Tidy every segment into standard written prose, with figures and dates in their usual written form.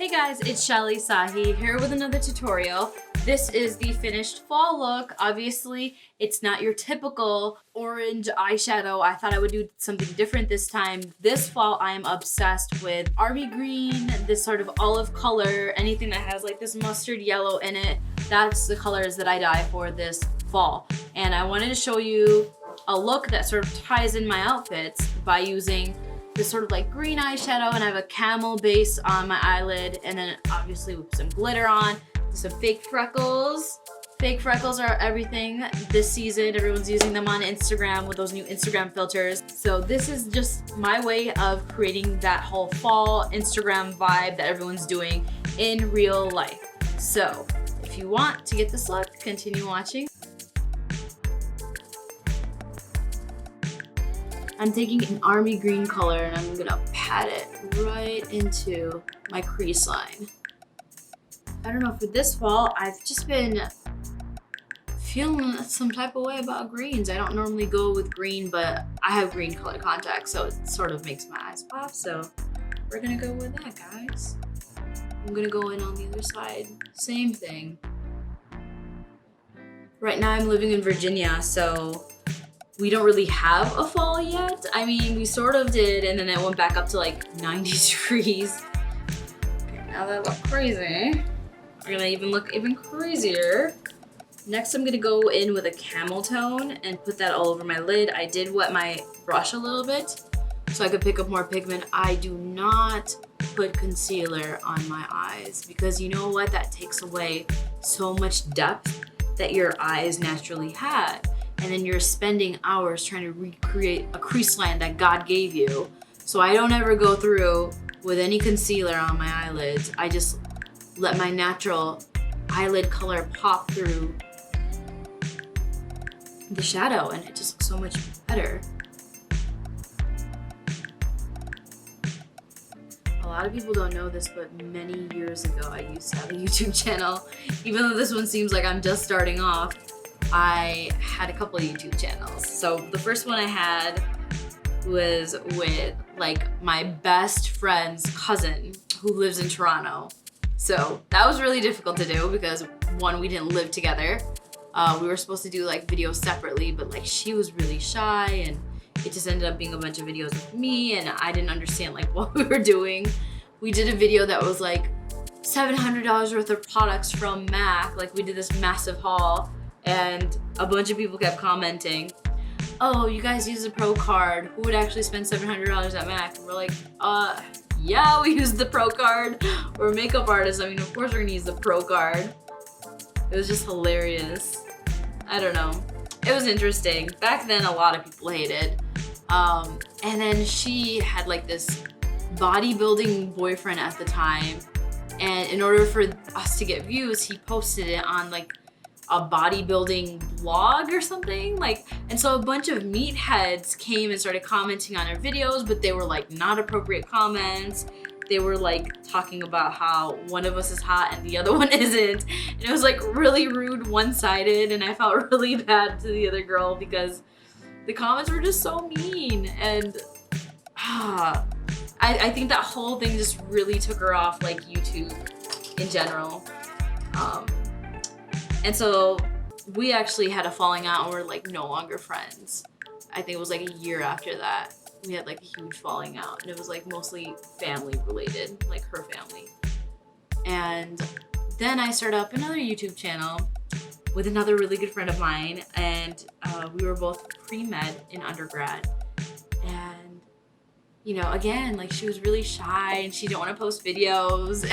Hey guys, it's Shelly Sahi here with another tutorial. This is the finished fall look. Obviously, it's not your typical orange eyeshadow. I thought I would do something different this time. This fall, I am obsessed with army green, this sort of olive color, anything that has like this mustard yellow in it. That's the colors that I die for this fall. And I wanted to show you a look that sort of ties in my outfits by using this sort of like green eyeshadow, and I have a camel base on my eyelid, and then obviously with some glitter on, some fake freckles. Fake freckles are everything this season. Everyone's using them on Instagram with those new Instagram filters. So this is just my way of creating that whole fall Instagram vibe that everyone's doing in real life. So if you want to get this look, continue watching. I'm taking an army green color and I'm gonna pat it right into my crease line. I don't know, for this fall, I've just been feeling some type of way about greens. I don't normally go with green, but I have green color contacts, so it sort of makes my eyes pop, so we're gonna go with that, guys. I'm gonna go in on the other side, same thing. Right now I'm living in Virginia, so we don't really have a fall yet. I mean, we sort of did, and then it went back up to like 90 degrees. Okay, now that I look crazy, we're gonna even look even crazier. Next, I'm gonna go in with a camel tone and put that all over my lid. I did wet my brush a little bit so I could pick up more pigment. I do not put concealer on my eyes because you know what? That takes away so much depth that your eyes naturally had. And then you're spending hours trying to recreate a crease line that God gave you. So I don't ever go through with any concealer on my eyelids. I just let my natural eyelid color pop through the shadow, and it just looks so much better. A lot of people don't know this, but many years ago I used to have a YouTube channel. Even though this one seems like I'm just starting off, I had a couple of YouTube channels. So the first one I had was with like my best friend's cousin who lives in Toronto. So that was really difficult to do because one, we didn't live together. We were supposed to do like videos separately, but like she was really shy and it just ended up being a bunch of videos with me, and I didn't understand like what we were doing. We did a video that was like $700 worth of products from MAC. Like we did this massive haul. And a bunch of people kept commenting, oh, you guys use the pro card. Who would actually spend $700 at MAC? And we're like, yeah, we use the pro card. We're makeup artists. I mean, of course we're gonna use the pro card. It was just hilarious. I don't know. It was interesting. Back then, a lot of people hated. And then she had like this bodybuilding boyfriend at the time. And in order for us to get views, he posted it on like a bodybuilding blog or something, like, and so a bunch of meatheads came and started commenting on our videos, but they were like not appropriate comments. They were like talking about how one of us is hot and the other one isn't, and it was like really rude, one-sided, and I felt really bad to the other girl because the comments were just so mean, and I think that whole thing just really took her off like YouTube in general. And so we actually had a falling out and we're like no longer friends. I think it was like a year after that. We had like a huge falling out, and it was like mostly family related, like her family. And then I started up another YouTube channel with another really good friend of mine, and we were both pre-med in undergrad. And you know, again, like she was really shy and she didn't want to post videos.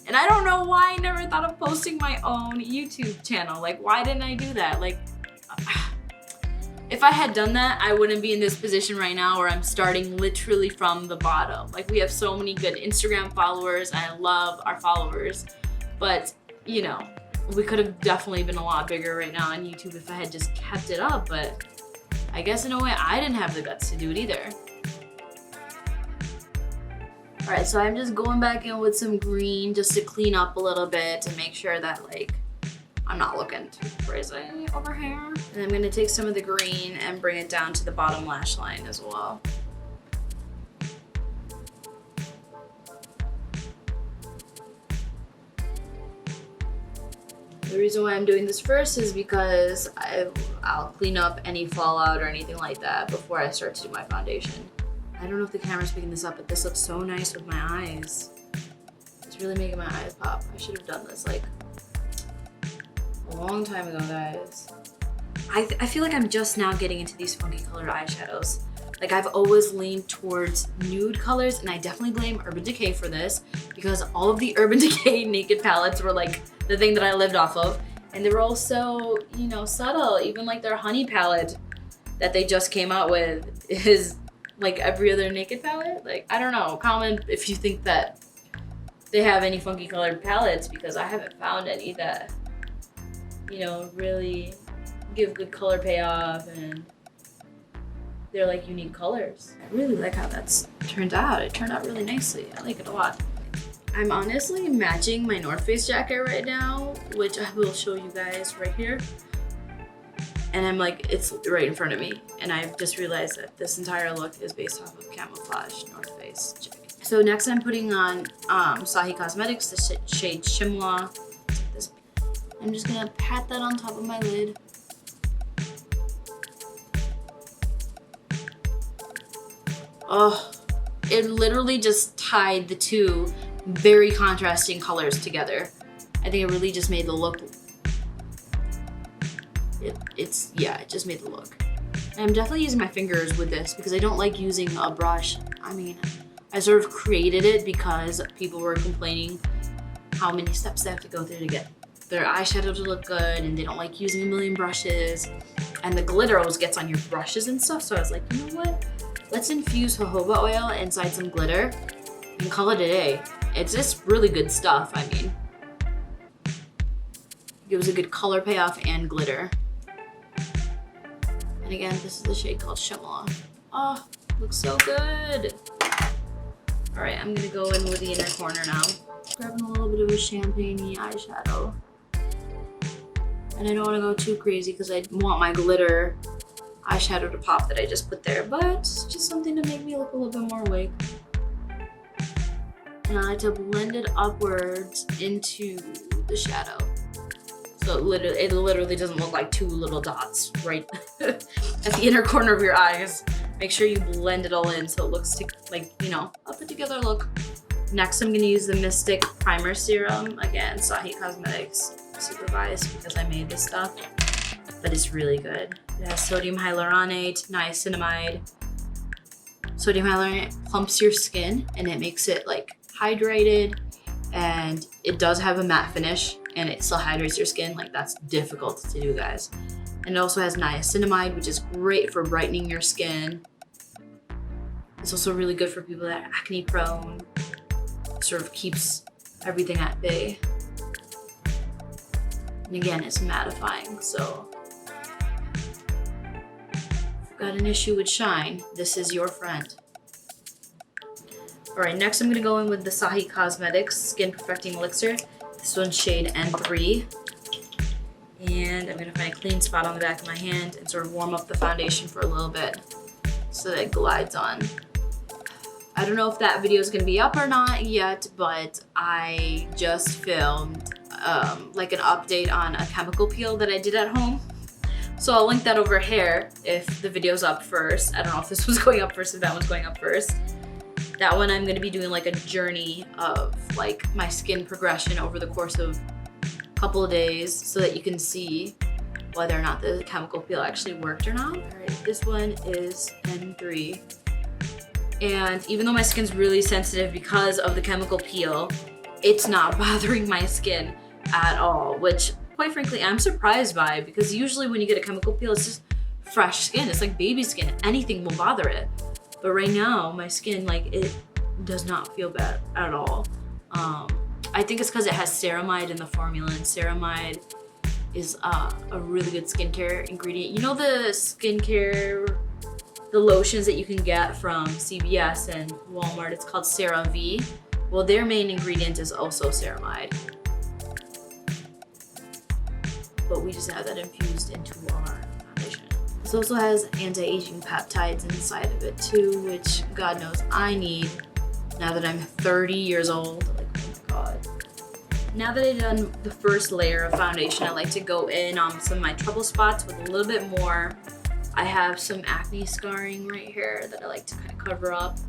And I don't know why I never thought of posting my own YouTube channel. Like, why didn't I do that? Like, if I had done that, I wouldn't be in this position right now where I'm starting literally from the bottom. Like, we have so many good Instagram followers, and I love our followers. But, you know, we could have definitely been a lot bigger right now on YouTube if I had just kept it up. But I guess in a way, I didn't have the guts to do it either. All right, so I'm just going back in with some green just to clean up a little bit to make sure that like I'm not looking too crazy over here. And I'm gonna take some of the green and bring it down to the bottom lash line as well. The reason why I'm doing this first is because I'll clean up any fallout or anything like that before I start to do my foundation. I don't know if the camera's picking this up, but this looks so nice with my eyes. It's really making my eyes pop. I should have done this like a long time ago, guys. I feel like I'm just now getting into these funky colored eyeshadows. Like I've always leaned towards nude colors, and I definitely blame Urban Decay for this because all of the Urban Decay naked palettes were like the thing that I lived off of. And they were also, you know, subtle. Even like their honey palette that they just came out with is like every other naked palette. Like, I don't know, comment if you think that they have any funky colored palettes because I haven't found any that, you know, really give good color payoff and they're like unique colors. I really like how that's turned out. It turned out really nicely. I like it a lot. I'm honestly matching my North Face jacket right now, which I will show you guys right here. And I'm like, it's right in front of me. And I've just realized that this entire look is based off of Camouflage North Face jacket. So next I'm putting on Sahi Cosmetics, the shade Shimla. I'm just gonna pat that on top of my lid. Oh, it literally just tied the two very contrasting colors together. I think it really just made the look, it just made the look. And I'm definitely using my fingers with this because I don't like using a brush. I mean, I sort of created it because people were complaining how many steps they have to go through to get their eyeshadow to look good, and they don't like using a million brushes, and the glitter always gets on your brushes and stuff. So I was like, you know what? Let's infuse jojoba oil inside some glitter and call it a day. It's just really good stuff, I mean. It gives a good color payoff and glitter. And again, this is the shade called Shimla. Oh, looks so good. All right, I'm gonna go in with the inner corner now. Grabbing a little bit of a champagne-y eyeshadow. And I don't wanna go too crazy because I want my glitter eyeshadow to pop that I just put there, but just something to make me look a little bit more awake. And I like to blend it upwards into the shadow. So it literally doesn't look like two little dots right at the inner corner of your eyes. Make sure you blend it all in so it looks like, you know, a put together look. Next, I'm gonna use the Mystic Primer Serum. Again, Sahi Cosmetics, supervised because I made this stuff, but it's really good. It has sodium hyaluronate, niacinamide. Sodium hyaluronate plumps your skin and it makes it like hydrated, and it does have a matte finish and it still hydrates your skin. Like, that's difficult to do, guys. And it also has niacinamide, which is great for brightening your skin. It's also really good for people that are acne prone. It sort of keeps everything at bay. And again, it's mattifying, so if you've got an issue with shine, this is your friend. All right, next I'm gonna go in with the Sahi Cosmetics Skin Perfecting Elixir. This one's shade N3. And I'm gonna find a clean spot on the back of my hand and sort of warm up the foundation for a little bit so that it glides on. I don't know if that video is gonna be up or not yet, but I just filmed like an update on a chemical peel that I did at home. So I'll link that over here if the video's up first. I don't know if this was going up first, if that one's going up first. That one I'm gonna be doing like a journey of like my skin progression over the course of a couple of days so that you can see whether or not the chemical peel actually worked or not. All right, this one is N3. And even though my skin's really sensitive because of the chemical peel, it's not bothering my skin at all, which quite frankly, I'm surprised by, because usually when you get a chemical peel, it's just fresh skin. It's like baby skin, anything will bother it. But right now, my skin, like, it does not feel bad at all. I think it's because it has ceramide in the formula, and ceramide is a really good skincare ingredient. You know the skincare, the lotions that you can get from CVS and Walmart, it's called CeraVe. Well, their main ingredient is also ceramide. But we just have that infused into our foundation. This also has anti-aging peptides inside of it too, which God knows I need now that I'm 30 years old. Like, oh my God. Now that I've done the first layer of foundation, I like to go in on some of my trouble spots with a little bit more. I have some acne scarring right here that I like to kind of cover up.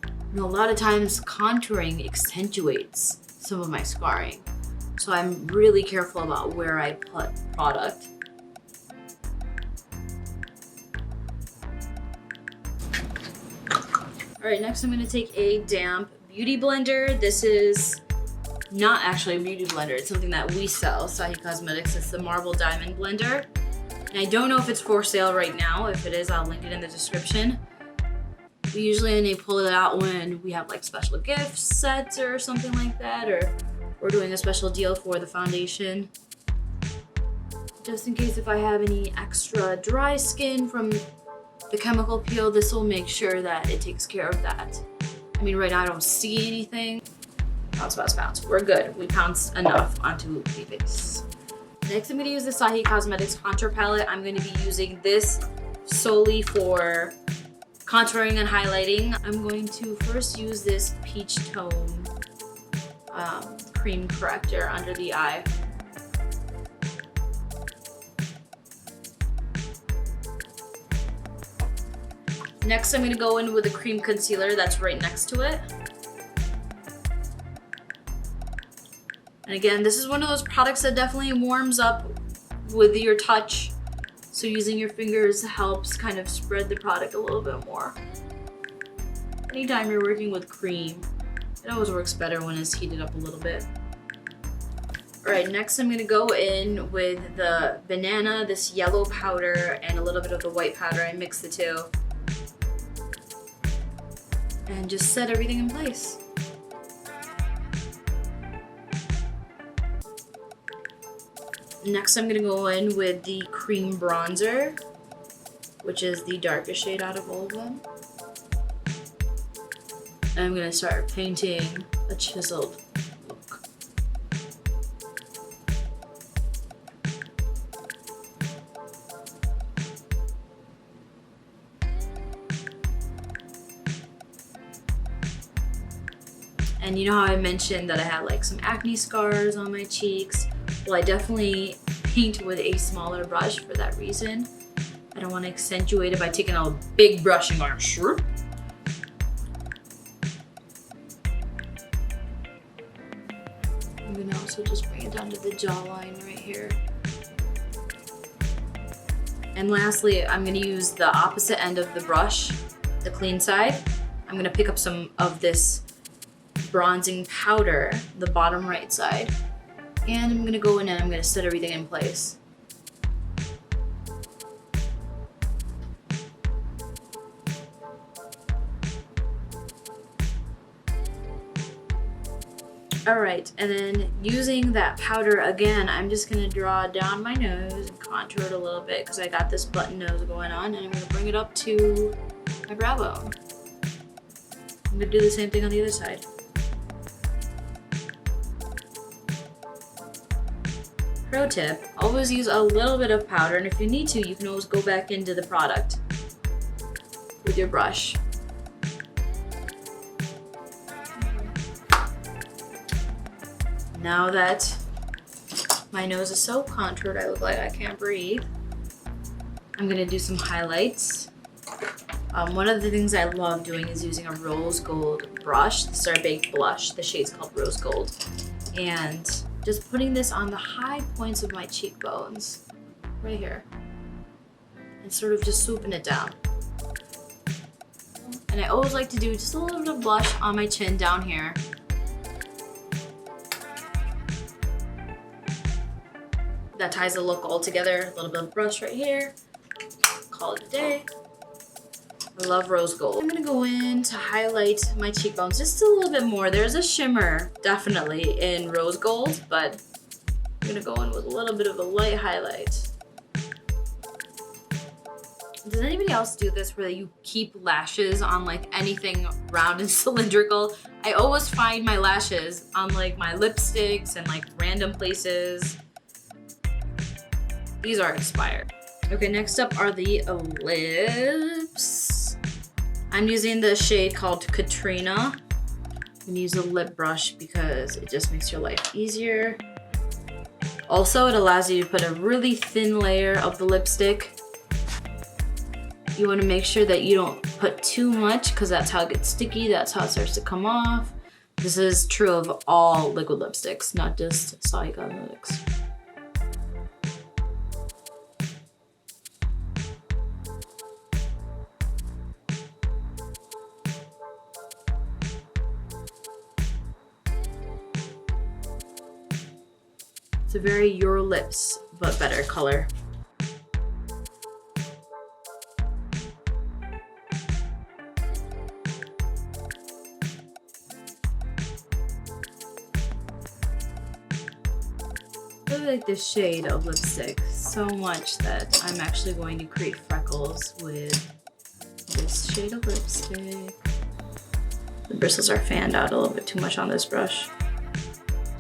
And a lot of times contouring accentuates some of my scarring. So I'm really careful about where I put product. All right, next I'm gonna take a damp beauty blender. This is not actually a beauty blender, it's something that we sell, Sahi Cosmetics. It's the Marble Diamond Blender. And I don't know if it's for sale right now. If it is, I'll link it in the description. We usually only pull it out when we have like special gift sets or something like that, or we're doing a special deal for the foundation. Just in case if I have any extra dry skin from the chemical peel, this will make sure that it takes care of that. I mean, right now I don't see anything. Bounce, bounce, bounce. We're good. We pounced enough onto the face. Next, I'm gonna use the Sahi Cosmetics contour palette. I'm gonna be using this solely for contouring and highlighting. I'm going to first use this peach tone cream corrector under the eye. Next, I'm gonna go in with a cream concealer that's right next to it. And again, this is one of those products that definitely warms up with your touch. So using your fingers helps kind of spread the product a little bit more. Anytime you're working with cream, it always works better when it's heated up a little bit. All right, next I'm gonna go in with the banana, this yellow powder, and a little bit of the white powder. I mix the two. And just set everything in place. Next, I'm gonna go in with the cream bronzer, which is the darkest shade out of all of them. And I'm gonna start painting a chiseled look. And you know how I mentioned that I had like some acne scars on my cheeks? Well, I definitely paint with a smaller brush for that reason. I don't want to accentuate it by taking a big brush and going shroop. I'm gonna also just bring it down to the jawline right here. And lastly, I'm gonna use the opposite end of the brush, the clean side. I'm gonna pick up some of this bronzing powder, the bottom right side. And I'm gonna go in and I'm gonna set everything in place. All right, and then using that powder again, I'm just gonna draw down my nose and contour it a little bit because I got this button nose going on, and I'm gonna bring it up to my brow bone. I'm gonna do the same thing on the other side. Pro tip, always use a little bit of powder, and if you need to, you can always go back into the product with your brush. Now that my nose is so contoured, I look like I can't breathe, I'm gonna do some highlights. One of the things I love doing is using a rose gold brush. This is our baked blush. The shade's called rose gold. And just putting this on the high points of my cheekbones, right here, and sort of just swooping it down. And I always like to do just a little bit of blush on my chin down here. That ties the look all together. A little bit of brush right here. Call it a day. I love rose gold. I'm gonna go in to highlight my cheekbones just a little bit more. There's a shimmer definitely in rose gold, but I'm gonna go in with a little bit of a light highlight. Does anybody else do this where you keep lashes on like anything round and cylindrical? I always find my lashes on like my lipsticks and like random places. These are expired. Okay, next up are the lips. I'm using the shade called Katrina. gonna use a lip brush because it just makes your life easier. Also, it allows you to put a really thin layer of the lipstick. You want to make sure that you don't put too much because that's how it gets sticky, that's how it starts to come off. This is true of all liquid lipsticks, not just Sahi Cosmetics. It's a very Your Lips, but better color. I really like this shade of lipstick so much that I'm actually going to create freckles with this shade of lipstick. The bristles are fanned out a little bit too much on this brush.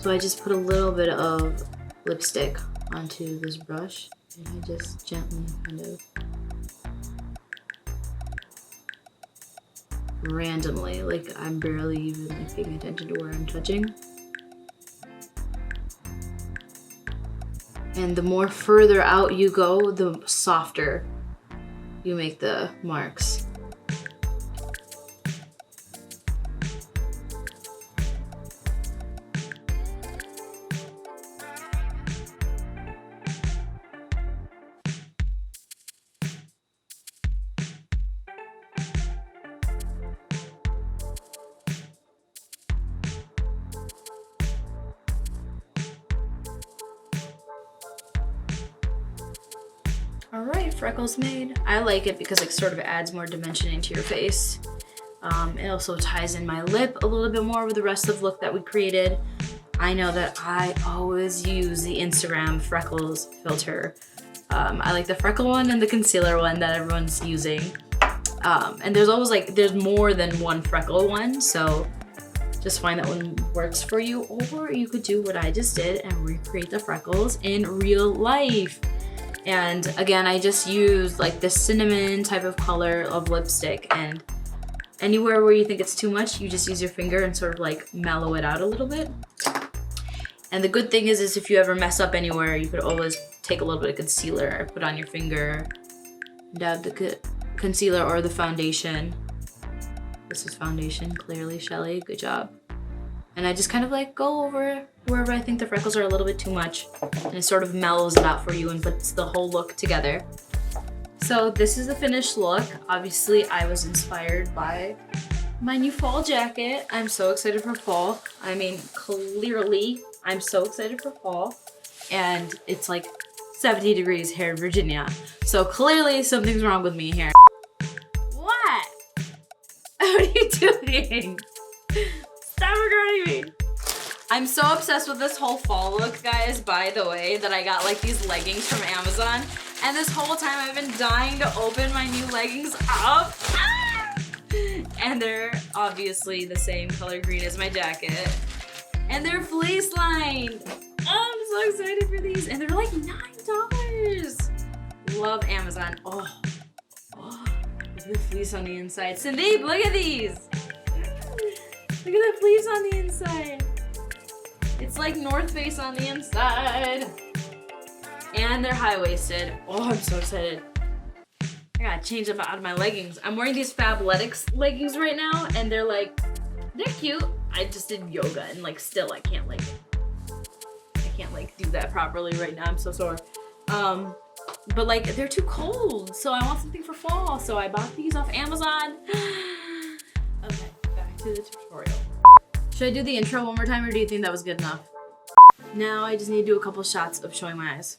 So I just put a little bit of lipstick onto this brush and I just gently kind of randomly, like I'm barely even like paying attention to where I'm touching. And the more further out you go, the softer you make the marks. Alright, freckles made. I like it because it sort of adds more dimension into your face. It also ties in my lip a little bit more with the rest of the look that we created. I know that I always use the Instagram freckles filter. I like the freckle one and the concealer one that everyone's using. And there's always there's more than one freckle one, so just find that one works for you. Or you could do what I just did and recreate the freckles in real life. And again, I just use like this cinnamon type of color of lipstick, and anywhere where you think it's too much, you just use your finger and sort of like mellow it out a little bit. And the good thing is if you ever mess up anywhere, you could always take a little bit of concealer, put on your finger, dab the concealer or the foundation. This is foundation, clearly, Shelly, good job. And I just kind of like go over wherever I think the freckles are a little bit too much, and it sort of mellows it out for you and puts the whole look together. So this is the finished look. Obviously, I was inspired by my new fall jacket. I'm so excited for fall. I mean, clearly, I'm so excited for fall. And it's like 70 degrees here in Virginia. So clearly, something's wrong with me here. What? What are you doing? Stop recording me. I'm so obsessed with this whole fall look, guys, by the way, that I got like these leggings from Amazon. And this whole time I've been dying to open my new leggings up. And they're obviously the same color green as my jacket. And they're fleece lined. Oh, I'm so excited for these. And they're like $9. Love Amazon. Oh, look at the fleece on the inside. Sandeep, look at these. Look at the fleece on the inside. It's like North Face on the inside. And they're high-waisted. Oh, I'm so excited. I gotta change them out of my leggings. I'm wearing these Fabletics leggings right now, and they're cute. I just did yoga, and like still I can't do that properly right now. I'm so sore. But like they're too cold, so I want something for fall. So I bought these off Amazon. Okay, back to the tutorial. Should I do the intro one more time, or do you think that was good enough? Now I just need to do a couple shots of showing my eyes.